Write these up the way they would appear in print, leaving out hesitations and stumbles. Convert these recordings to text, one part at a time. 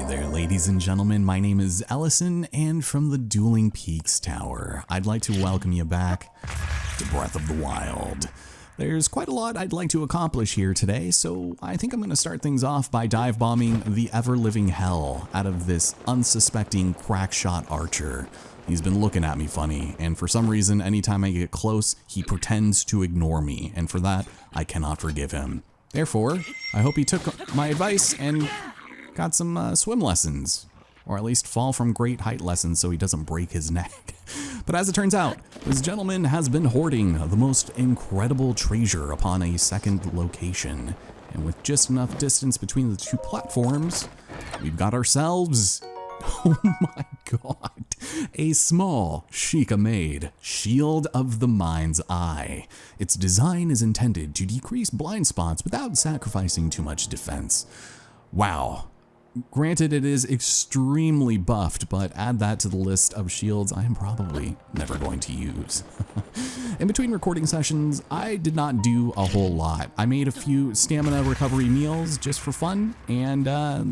there, ladies and gentlemen. My name is Ellison, and from the Dueling Peaks Tower, I'd like to welcome you back to Breath of the Wild. There's quite a lot I'd like to accomplish here today, so I think I'm going to start things off by dive bombing the ever-living hell out of this unsuspecting crackshot archer. He's been looking at me funny, and for some reason, anytime I get close, he pretends to ignore me, and for that, I cannot forgive him. Therefore, I hope he took my advice and got some swim lessons, or at least fall from great height lessons so he doesn't break his neck. But as it turns out, this gentleman has been hoarding the most incredible treasure upon a second location. And with just enough distance between the two platforms, we've got ourselves, oh my god, a small, Sheikah-made Shield of the Mind's Eye. Its design is intended to decrease blind spots without sacrificing too much defense. Wow. Granted, it is extremely buffed, but add that to the list of shields I am probably never going to use. In between recording sessions, I did not do a whole lot. I made a few stamina recovery meals just for fun, and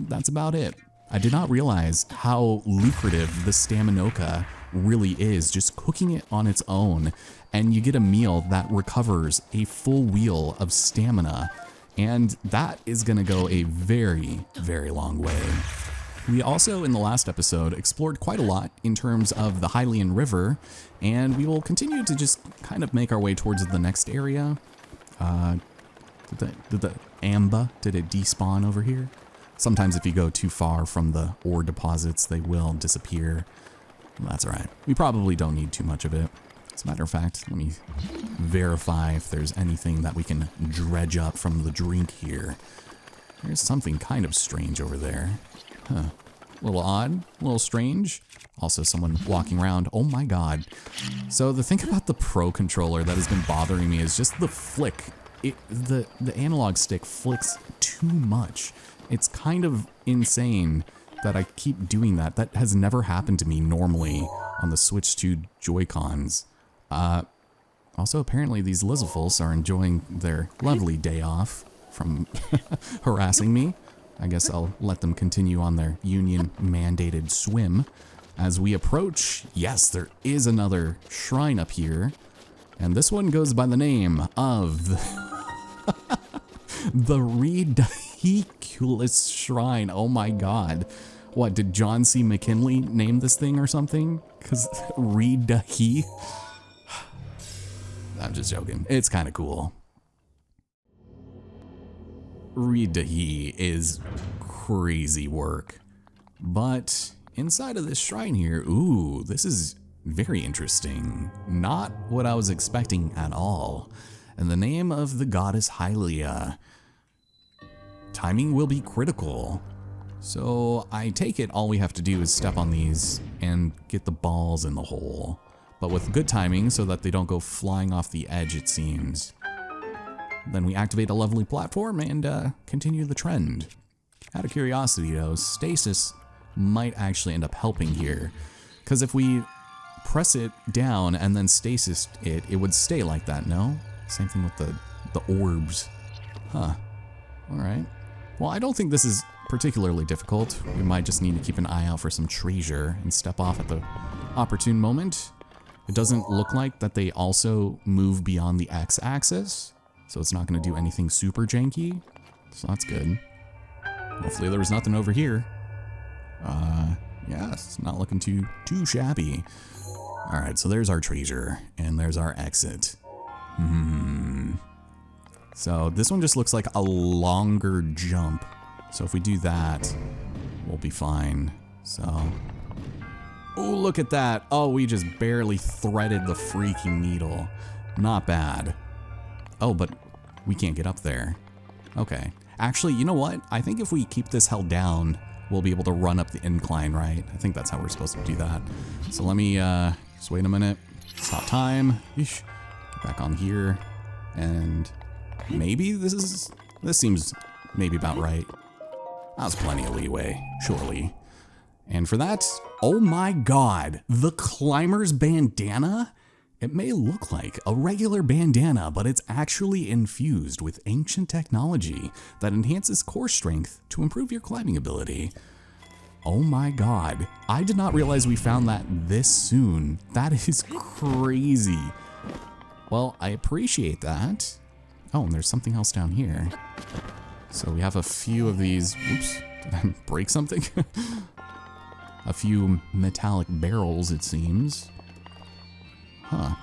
that's about it. I did not realize how lucrative the Staminoka really is, just cooking it on its own, and you get a meal that recovers a full wheel of stamina. And that is gonna go a very, very long way. We also, in the last episode, explored quite a lot in terms of the Hylian River, and we will continue to just kind of make our way towards the next area. Did the Amba, did it despawn over here? Sometimes if you go too far from the ore deposits, they will disappear. That's all right. We probably don't need too much of it. As a matter of fact, let me verify if there's anything that we can dredge up from the drink here. There's something kind of strange over there. Huh. A little odd, a little strange. Also someone walking around. Oh my god. So the thing about the Pro controller that has been bothering me is just the flick. The analog stick flicks too much. It's kind of insane that I keep doing that. That has never happened to me normally on the Switch 2 Joy-Cons. Also, apparently these Lizafults are enjoying their lovely day off from harassing me. I guess I'll let them continue on their union-mandated swim. As we approach, yes, there is another shrine up here. And this one goes by the name of the Ree-Hee-Diculous Shrine. Oh my god. What, did John C. McKinley name this thing or something? Because Ree-Hee. I'm just joking. It's kind of cool. Ree-Hee is crazy work. But inside of this shrine here, ooh, this is very interesting. Not what I was expecting at all. In the name of the goddess Hylia, timing will be critical. So I take it all we have to do is step on these and get the balls in the hole. But with good timing so that they don't go flying off the edge, it seems. Then we activate a lovely platform and continue the trend. Out of curiosity though, stasis might actually end up helping here. Because if we press it down and then stasis it, it would stay like that, no? Same thing with the orbs. Huh. Alright. Well, I don't think this is particularly difficult. We might just need to keep an eye out for some treasure and step off at the opportune moment. It doesn't look like that they also move beyond the x-axis, so it's not going to do anything super janky, so that's good. Hopefully there was nothing over here. Yeah, it's not looking too shabby. Alright, so there's our treasure, and there's our exit. So this one just looks like a longer jump. So if we do that, we'll be fine. So, oh, look at that. Oh, we just barely threaded the freaking needle. Not bad. Oh, but we can't get up there. Okay. Actually, you know what? I think if we keep this held down, we'll be able to run up the incline, right? I think that's how we're supposed to do that. So let me, just wait a minute. Stop time. Eesh. Get back on here. And maybe this seems maybe about right. That was plenty of leeway, surely. And for that, oh my god, the climber's bandana? It may look like a regular bandana, but it's actually infused with ancient technology that enhances core strength to improve your climbing ability. Oh my god. I did not realize we found that this soon. That is crazy. Well, I appreciate that. Oh, and there's something else down here. So we have a few of these. Oops, did I break something? A few metallic barrels, it seems. Huh.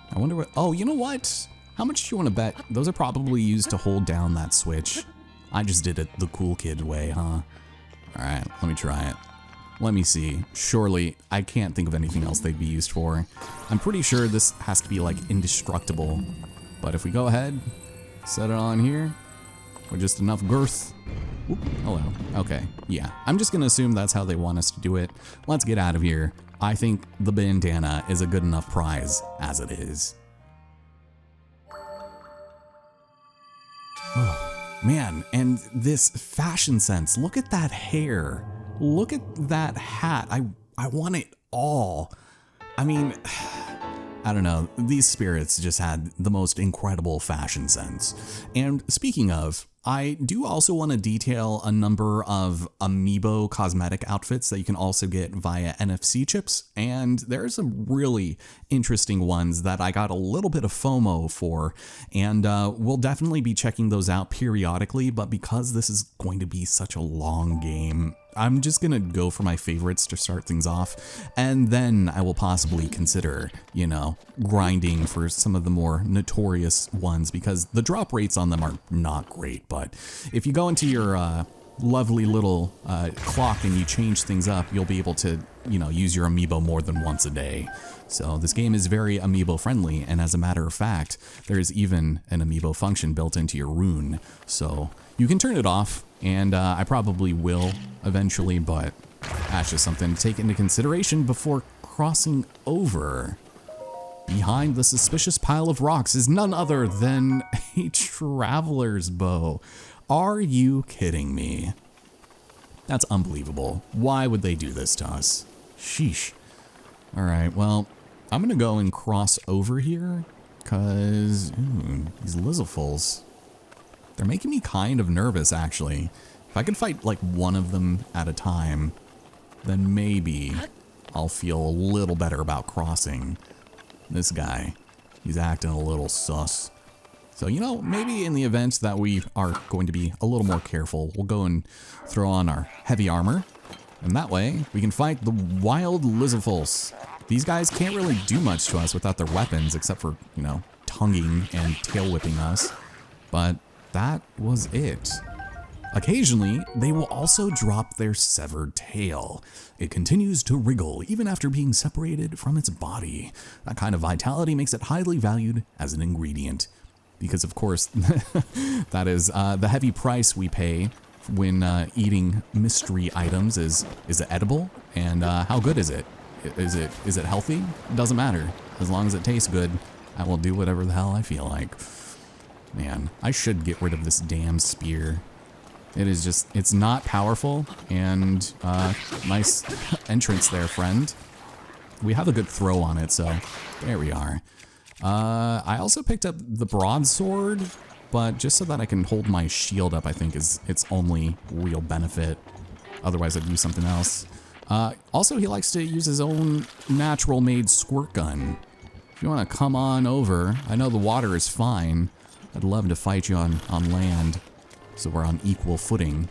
I wonder what, oh, you know what? How much do you want to bet? Those are probably used to hold down that switch. I just did it the cool kid way, huh? All right, let me try it. Let me see. Surely, I can't think of anything else they'd be used for. I'm pretty sure this has to be like indestructible. But if we go ahead, set it on here with just enough girth. Oop, hello. Okay, yeah. I'm just gonna assume that's how they want us to do it. Let's get out of here. I think the bandana is a good enough prize as it is. Oh, man, and this fashion sense. Look at that hair. Look at that hat. I want it all. I mean, I don't know. These spirits just had the most incredible fashion sense. And speaking of, I do also want to detail a number of amiibo cosmetic outfits that you can also get via NFC chips. And there's some really interesting ones that I got a little bit of FOMO for. And we'll definitely be checking those out periodically. But because this is going to be such a long game, I'm just gonna go for my favorites to start things off, and then I will possibly consider, you know, grinding for some of the more notorious ones, because the drop rates on them are not great. But if you go into your lovely little clock and you change things up, you'll be able to, you know, use your amiibo more than once a day. So this game is very amiibo friendly, and as a matter of fact, there is even an amiibo function built into your rune. So you can turn it off, and I probably will eventually, but that's just something to take into consideration before crossing over. Behind the suspicious pile of rocks is none other than a traveler's bow. Are you kidding me? That's unbelievable. Why would they do this to us? Sheesh. All right, well, I'm gonna go and cross over here, cause these Lizalfuls, they're making me kind of nervous, actually. If I could fight like one of them at a time, then maybe I'll feel a little better about crossing. This guy, he's acting a little sus. So, you know, maybe in the event that we are going to be a little more careful, we'll go and throw on our heavy armor. And that way, we can fight the wild Lizalfuls. These guys can't really do much to us without their weapons, except for, you know, tonguing and tail whipping us. But that was it. Occasionally, they will also drop their severed tail. It continues to wriggle even after being separated from its body. That kind of vitality makes it highly valued as an ingredient. Because of course, that is the heavy price we pay when eating mystery items. Is it edible? And how good is it? Is it healthy? It doesn't matter. As long as it tastes good, I will do whatever the hell I feel like. Man, I should get rid of this damn spear. It is just, it's not powerful, and nice entrance there, friend. We have a good throw on it, so there we are. I also picked up the broadsword, but just so that I can hold my shield up, I think is its only real benefit. Otherwise, I'd use something else. Also, he likes to use his own natural-made squirt gun. If you want to come on over, I know the water is fine. I'd love to fight you on land, so we're on equal footing.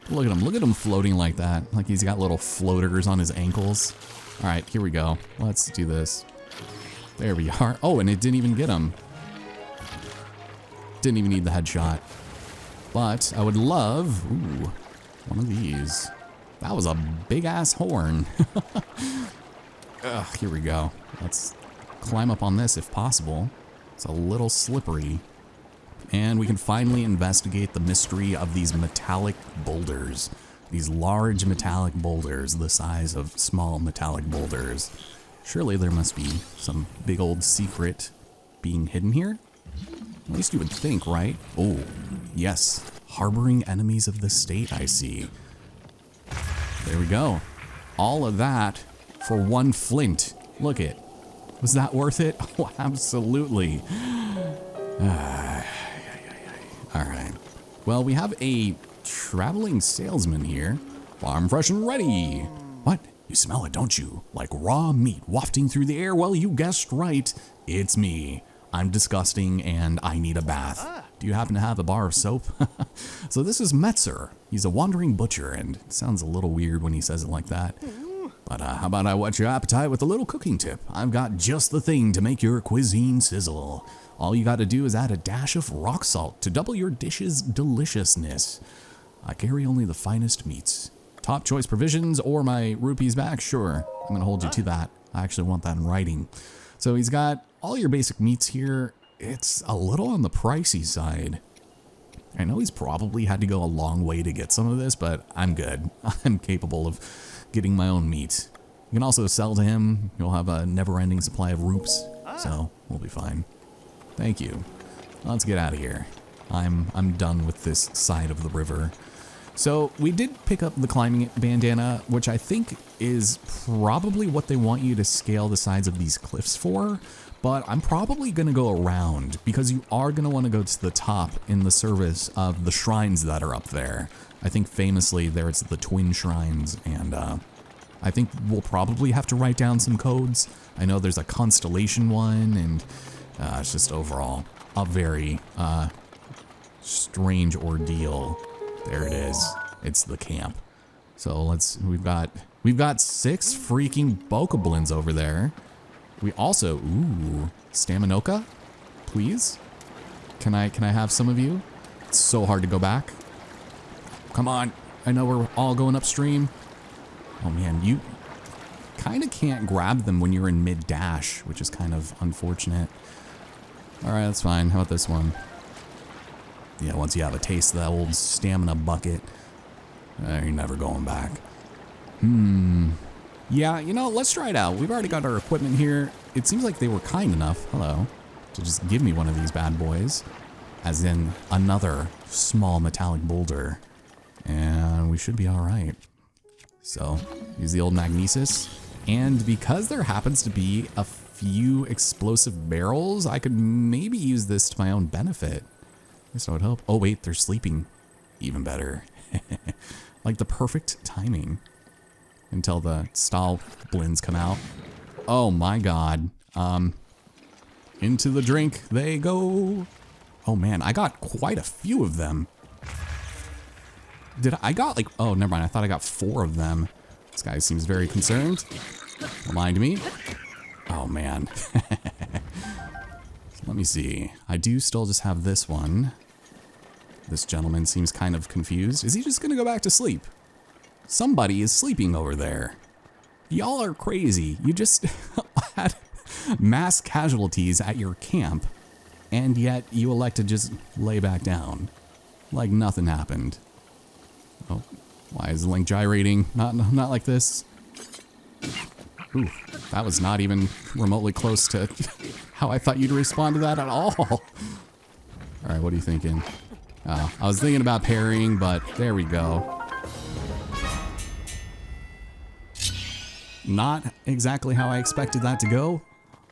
Look at him floating like that, like he's got little floaters on his ankles. All right, here we go. Let's do this. There we are. Oh, and it didn't even get him. Didn't even need the headshot. But I would love, ooh, one of these. That was a big ass horn. Ugh, here we go. Let's climb up on this if possible. It's a little slippery. And we can finally investigate the mystery of these metallic boulders. These large metallic boulders the size of small metallic boulders. Surely there must be some big old secret being hidden here? At least you would think, right? Oh, yes. Harboring enemies of the state, I see. There we go. All of that for one flint. Look it. Was that worth it? Oh, absolutely. All right. Well, we have a traveling salesman here. Farm fresh and ready. What? You smell it, don't you? Like raw meat wafting through the air? Well, you guessed right. It's me. I'm disgusting and I need a bath. Do you happen to have a bar of soap? So this is Metzer. He's a wandering butcher, and it sounds a little weird when he says it like that. But how about I whet your appetite with a little cooking tip? I've got just the thing to make your cuisine sizzle. All you gotta do is add a dash of rock salt to double your dish's deliciousness. I carry only the finest meats. Top choice provisions or my rupees back? Sure, I'm gonna hold you to that. I actually want that in writing. So he's got all your basic meats here. It's a little on the pricey side. I know he's probably had to go a long way to get some of this, but I'm good. I'm capable of getting my own meat. You can also sell to him. You'll have a never-ending supply of rupes, so we'll be fine. Thank you. Let's get out of here. I'm done with this side of the river. So we did pick up the climbing bandana, which I think is probably what they want you to scale the sides of these cliffs for, but I'm probably going to go around because you are going to want to go to the top in the service of the shrines that are up there. I think famously there's the twin shrines, and I think we'll probably have to write down some codes. I know there's a constellation one, and it's just overall a very strange ordeal. There it is. It's the camp. So we've got 6 freaking bokoblins over there. We also, ooh, Staminoka, please. Can I have some of you? It's so hard to go back. Come on. I know we're all going upstream. Oh man, you kind of can't grab them when you're in mid-dash, which is kind of unfortunate. All right, that's fine. How about this one? Yeah, once you have a taste of that old stamina bucket, you're never going back. Yeah, you know, let's try it out. We've already got our equipment here. It seems like they were kind enough, hello, to just give me one of these bad boys. As in another small metallic boulder. And we should be all right. So, use the old magnesis. And because there happens to be a few explosive barrels, I could maybe use this to my own benefit. I guess I would hope. Oh wait, they're sleeping. Even better. Like the perfect timing. Until the stall blins come out. Oh my god. Into the drink they go. Oh man, I got quite a few of them. I got like, oh never mind, I thought I got 4 of them. This guy seems very concerned. Remind me. Oh man. Let me see. I do still just have this one. This gentleman seems kind of confused. Is he just gonna go back to sleep? Somebody is sleeping over there. Y'all are crazy. You just had mass casualties at your camp, and yet you elect to just lay back down. Like nothing happened. Oh, why is the link gyrating? Not like this. Ooh, that was not even remotely close to how I thought you'd respond to that at all. All right, what are you thinking? I was thinking about parrying, but there we go. Not exactly how I expected that to go,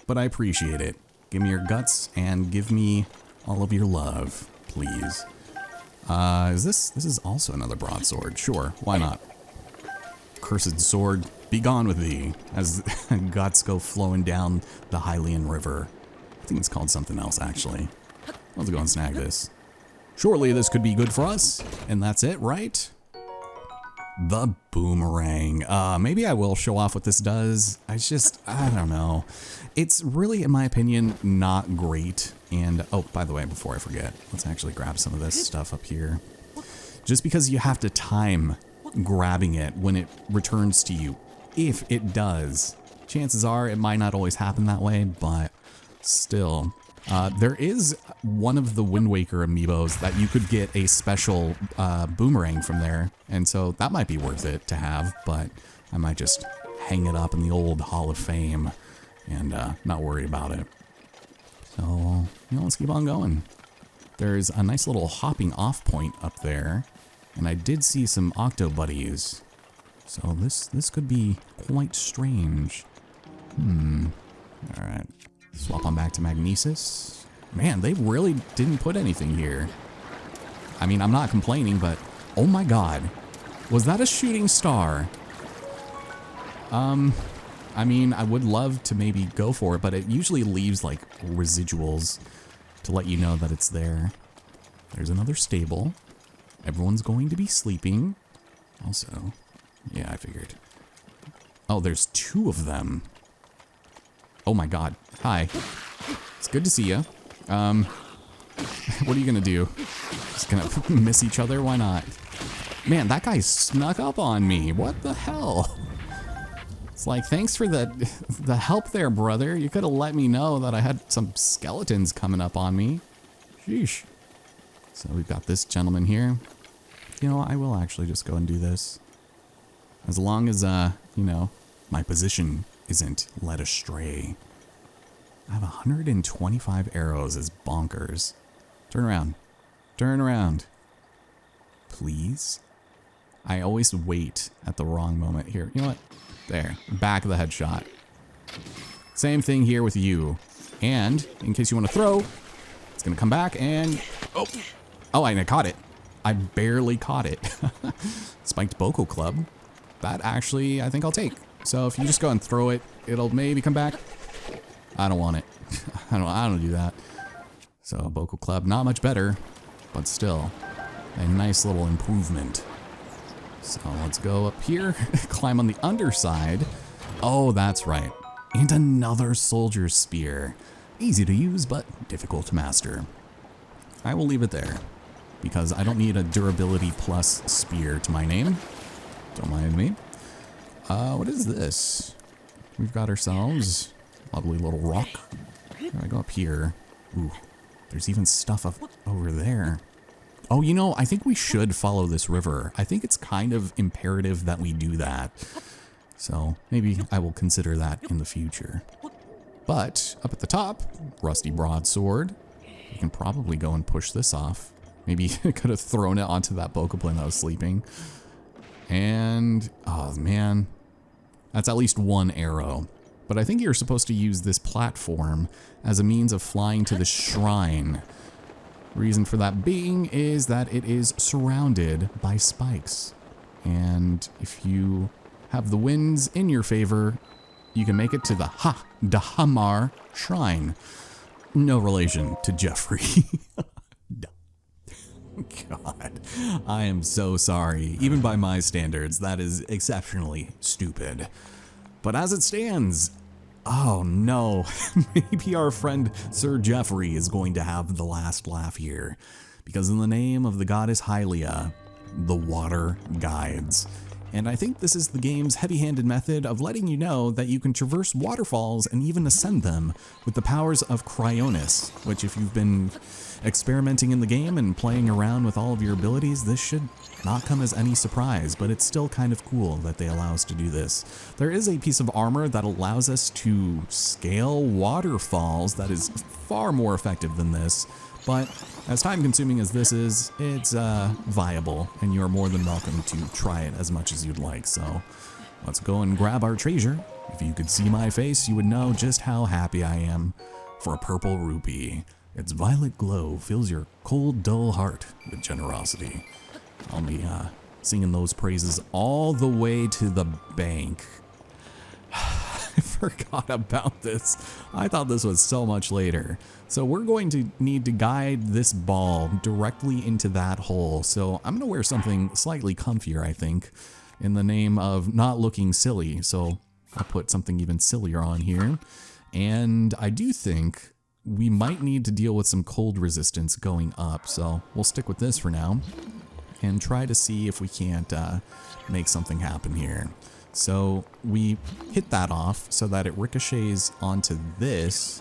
but I appreciate it. Give me your guts and give me all of your love, please. This is also another broadsword. Sure, why not? Cursed sword, be gone with thee, as guts go flowing down the Hylian River. I think it's called something else, actually. Let's go and snag this. Surely this could be good for us, and that's it, right? The boomerang. Maybe I will show off what this does. I don't know. It's really, in my opinion, not great. And, oh, by the way, before I forget, let's actually grab some of this stuff up here. Just because you have to time grabbing it when it returns to you, if it does. Chances are it might not always happen that way, but still. There is one of the Wind Waker amiibos that you could get a special boomerang from there, and so that might be worth it to have, but I might just hang it up in the old Hall of Fame and not worry about it. So, you know, let's keep on going. There's a nice little hopping off point up there, and I did see some octo buddies, so this could be quite strange. Alright. Swap on back to Magnesis. Man, they really didn't put anything here. I mean, I'm not complaining, but oh my god. Was that a shooting star? I mean, I would love to maybe go for it, but it usually leaves like residuals to let you know that it's there. There's another stable. Everyone's going to be sleeping. Also, yeah, I figured. Oh, there's 2 of them. Oh my god. Hi. It's good to see you. What are you gonna do? Just gonna miss each other? Why not? Man, that guy snuck up on me. What the hell? It's like, thanks for the help there, brother. You could have let me know that I had some skeletons coming up on me. Sheesh. So we've got this gentleman here. You know, I will actually just go and do this. As long as, you know, my position isn't led astray. I have 125 arrows as bonkers. Turn around. Turn around. Please? I always wait at the wrong moment here. You know what? There. Back of the headshot. Same thing here with you. And, in case you want to throw, it's going to come back and... Oh! Oh, I caught it. I barely caught it. Spiked Vocal Club. That actually, I think I'll take. So if you just go and throw it, it'll maybe come back. I don't want it. I don't do that. So Vocal Club, not much better, but still a nice little improvement. So let's go up here, climb on the underside. Oh, that's right. And another Soldier's Spear. Easy to use, but difficult to master. I will leave it there, because I don't need a durability plus spear to my name. Don't mind me. What is this? We've got ourselves a lovely little rock. Can I go up here? Ooh, there's even stuff up over there. Oh, you know, I think we should follow this river. I think it's kind of imperative that we do that. So maybe I will consider that in the future. But up at the top, rusty broadsword. You can probably go and push this off. Maybe I could have thrown it onto that bokoblin that was sleeping. And, oh man, that's at least 1 arrow. But I think you're supposed to use this platform as a means of flying to the shrine. Reason for that being is that it is surrounded by spikes. And if you have the winds in your favor, you can make it to the Dahmer shrine. No relation to Jeffrey. God, I am so sorry. Even by my standards, that is exceptionally stupid. But as it stands, oh no, maybe our friend Sir Jeffrey is going to have the last laugh here. Because in the name of the goddess Hylia, the water guides. And I think this is the game's heavy-handed method of letting you know that you can traverse waterfalls and even ascend them with the powers of Cryonis, which if you've been experimenting in the game and playing around with all of your abilities, this should not come as any surprise, but it's still kind of cool that they allow us to do this. There is a piece of armor that allows us to scale waterfalls that is far more effective than this, but as time-consuming as this is, it's viable, and you're more than welcome to try it as much as you'd like, so let's go and grab our treasure. If you could see my face, you would know just how happy I am for a purple rupee. Its violet glow fills your cold, dull heart with generosity. I'll be singing those praises all the way to the bank. I forgot about this. I thought this was so much later. So we're going to need to guide this ball directly into that hole. So I'm going to wear something slightly comfier, I think, in the name of not looking silly. So I'll put something even sillier on here. And I do think we might need to deal with some cold resistance going up. So we'll stick with this for now and try to see if we can't make something happen here. So we hit that off so that it ricochets onto this.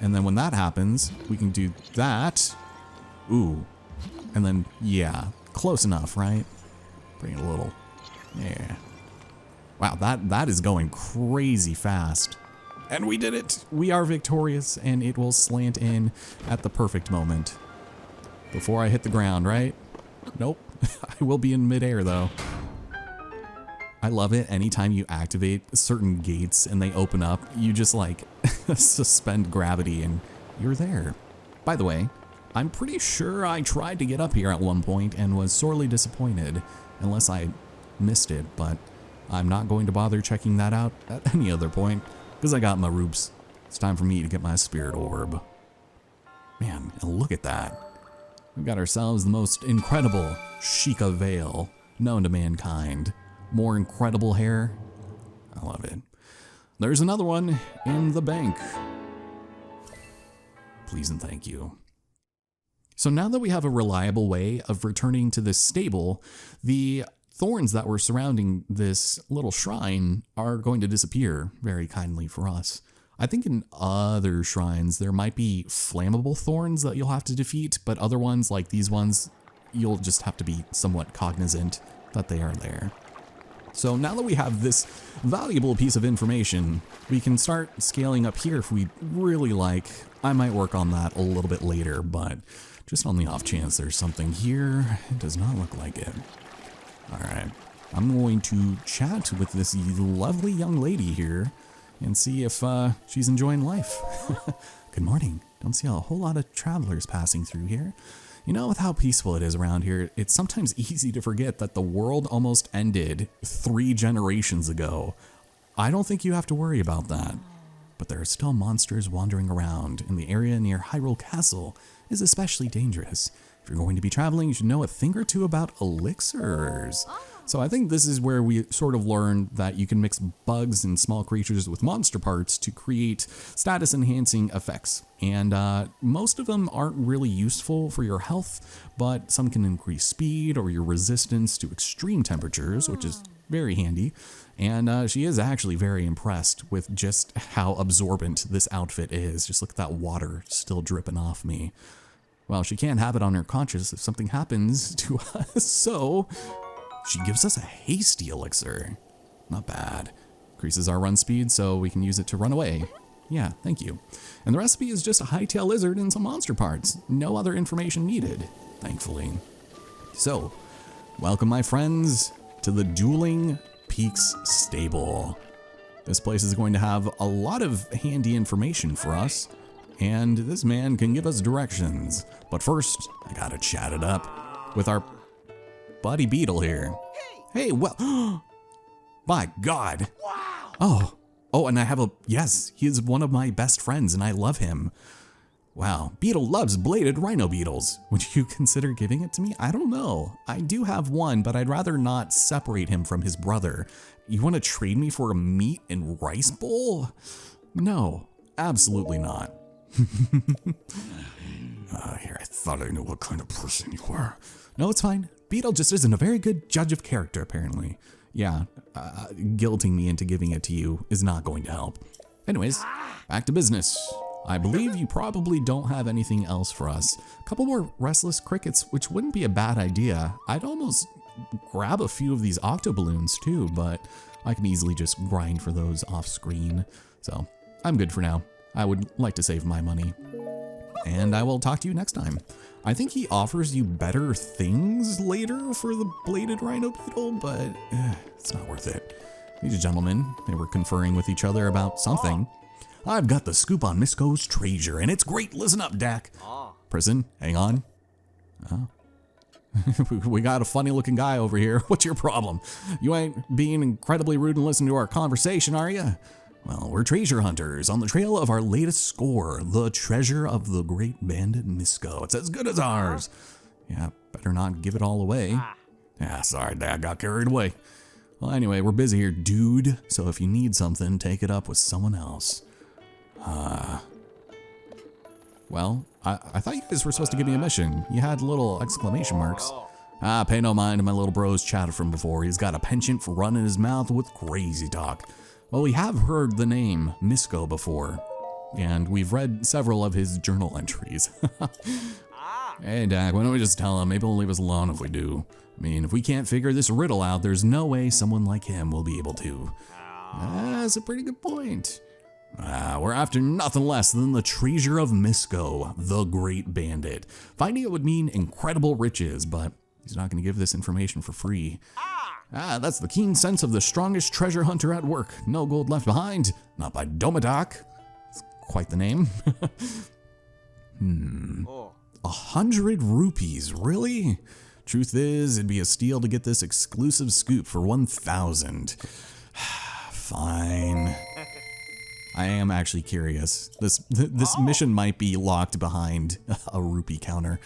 And then when that happens, we can do that. Ooh. And then, yeah, close enough, right? Bring it a little. Yeah. Wow, that is going crazy fast. And we did it. We are victorious, and it will slant in at the perfect moment. Before I hit the ground, right? Nope. I will be in midair, though. I love it. Anytime you activate certain gates and they open up, you just like suspend gravity and you're there. By the way, I'm pretty sure I tried to get up here at one point and was sorely disappointed, unless I missed it, but I'm not going to bother checking that out at any other point, because I got my roops. It's time for me to get my spirit orb. Man, look at that. We've got ourselves the most incredible Sheikah veil known to mankind. More incredible hair. I love it. There's another one in the bank. Please and thank you. So now that we have a reliable way of returning to this stable, the thorns that were surrounding this little shrine are going to disappear very kindly for us. I think in other shrines there might be flammable thorns that you'll have to defeat, but other ones like these ones, you'll just have to be somewhat cognizant that they are there. So now that we have this valuable piece of information, we can start scaling up here if we really like. I might work on that a little bit later, but just on the off chance there's something here, it does not look like it. All right, I'm going to chat with this lovely young lady here and see if she's enjoying life. Good morning. Don't see a whole lot of travelers passing through here. You know, with how peaceful it is around here, it's sometimes easy to forget that the world almost ended 3 generations ago. I don't think you have to worry about that. But there are still monsters wandering around, and the area near Hyrule Castle is especially dangerous. If you're going to be traveling, you should know a thing or two about elixirs. So I think this is where we sort of learned that you can mix bugs and small creatures with monster parts to create status enhancing effects. And most of them aren't really useful for your health, but some can increase speed or your resistance to extreme temperatures, which is very handy. And she is actually very impressed with just how absorbent this outfit is. Just look at that water still dripping off me. Well, she can't have it on her conscience if something happens to us, so she gives us a hasty elixir. Not bad. Increases our run speed so we can use it to run away. Yeah, thank you. And the recipe is just a hightail lizard and some monster parts. No other information needed, thankfully. So, welcome my friends to the Dueling Peaks stable. This place is going to have a lot of handy information for us, and this man can give us directions. But first, I gotta chat it up with our buddy Beetle here. Hey, well, my God. Wow. Oh, and I have yes, he is one of my best friends and I love him. Wow, Beetle loves bladed rhino beetles. Would you consider giving it to me? I don't know. I do have one, but I'd rather not separate him from his brother. You want to trade me for a meat and rice bowl? No, absolutely not. Here, I thought I knew what kind of person you were. No, it's fine. Beetle just isn't a very good judge of character, apparently. Yeah, guilting me into giving it to you is not going to help. Anyways, back to business. I believe you probably don't have anything else for us. A couple more restless crickets, which wouldn't be a bad idea. I'd almost grab a few of these octo balloons too, but I can easily just grind for those off screen. So I'm good for now. I would like to save my money. And I will talk to you next time. I think he offers you better things later for the bladed rhino beetle, but it's not worth it. These gentlemen, they were conferring with each other about something. I've got the scoop on Misko's treasure, and it's great. Listen up, Dak. Prison, hang on. Oh. We got a funny looking guy over here. What's your problem? You ain't being incredibly rude and listening to our conversation, are you? Well, we're treasure hunters on the trail of our latest score, the treasure of the great bandit Misko. It's as good as ours. Yeah, better not give it all away. Yeah, sorry, Dad got carried away. Well, anyway, we're busy here, dude. So if you need something, take it up with someone else. Well, I thought you guys were supposed to give me a mission. You had little exclamation marks. Pay no mind to my little bro's chatter from before. He's got a penchant for running his mouth with crazy talk. Well, we have heard the name Misko before, and we've read several of his journal entries. Hey, Dak, why don't we just tell him? Maybe he'll leave us alone if we do. I mean, if we can't figure this riddle out, there's no way someone like him will be able to. That's a pretty good point. We're after nothing less than the treasure of Misko, the great bandit. Finding it would mean incredible riches, but he's not going to give this information for free. That's the keen sense of the strongest treasure hunter at work. No gold left behind. Not by Domadak. That's quite the name. 100 rupees, really? Truth is, it'd be a steal to get this exclusive scoop for 1,000. Fine. I am actually curious. This mission might be locked behind a rupee counter.